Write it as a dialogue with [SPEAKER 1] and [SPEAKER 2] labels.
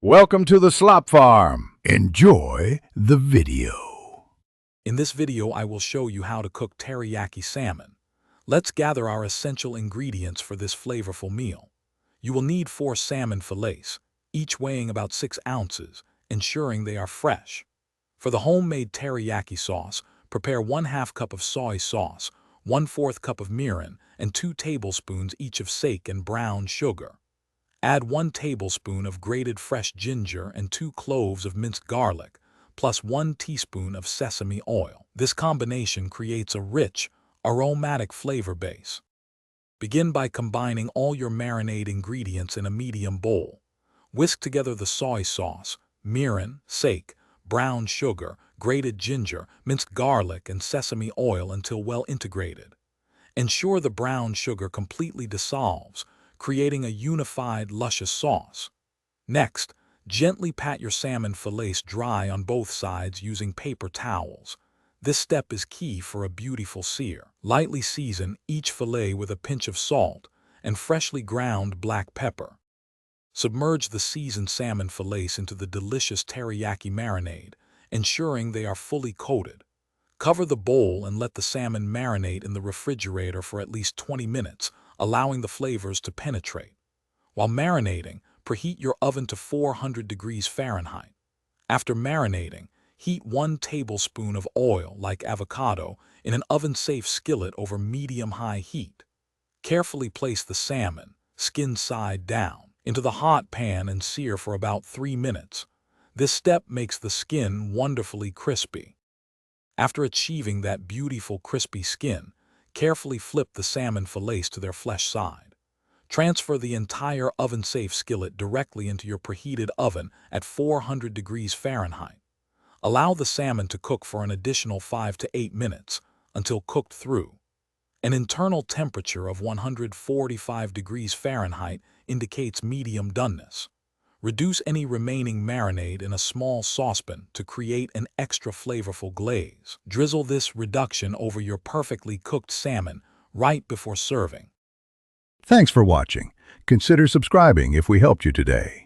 [SPEAKER 1] Welcome to the Slop Farm. Enjoy the video.
[SPEAKER 2] In this video, I will show you how to cook teriyaki salmon. Let's gather our essential ingredients for this flavorful meal. You will need 4 salmon fillets, each weighing about 6 ounces, ensuring they are fresh. For the homemade teriyaki sauce, prepare 1/2 cup of soy sauce, 1/4 cup of mirin, and 2 tablespoons each of sake and brown sugar. Add 1 tablespoon of grated fresh ginger and 2 cloves of minced garlic, plus 1 teaspoon of sesame oil. This combination creates a rich, aromatic flavor base. Begin by combining all your marinade ingredients in a medium bowl. Whisk together the soy sauce, mirin, sake, brown sugar, grated ginger, minced garlic, and sesame oil until well integrated. Ensure the brown sugar completely dissolves, creating a unified, luscious sauce. Next, gently pat your salmon fillets dry on both sides using paper towels. This step is key for a beautiful sear. Lightly season each fillet with a pinch of salt and freshly ground black pepper. Submerge the seasoned salmon fillets into the delicious teriyaki marinade, ensuring they are fully coated. Cover the bowl and let the salmon marinate in the refrigerator for at least 20 minutes, allowing the flavors to penetrate. While marinating, preheat your oven to 400 degrees Fahrenheit. After marinating, heat 1 tablespoon of oil, like avocado, in an oven-safe skillet over medium-high heat. Carefully place the salmon, skin side down, into the hot pan and sear for about 3 minutes. This step makes the skin wonderfully crispy. After achieving that beautiful crispy skin, carefully flip the salmon fillets to their flesh side. Transfer the entire oven-safe skillet directly into your preheated oven at 400 degrees Fahrenheit. Allow the salmon to cook for an additional 5 to 8 minutes until cooked through. An internal temperature of 145 degrees Fahrenheit indicates medium doneness. Reduce any remaining marinade in a small saucepan to create an extra flavorful glaze. Drizzle this reduction over your perfectly cooked salmon right before serving.
[SPEAKER 1] Thanks for watching. Consider subscribing if we helped you today.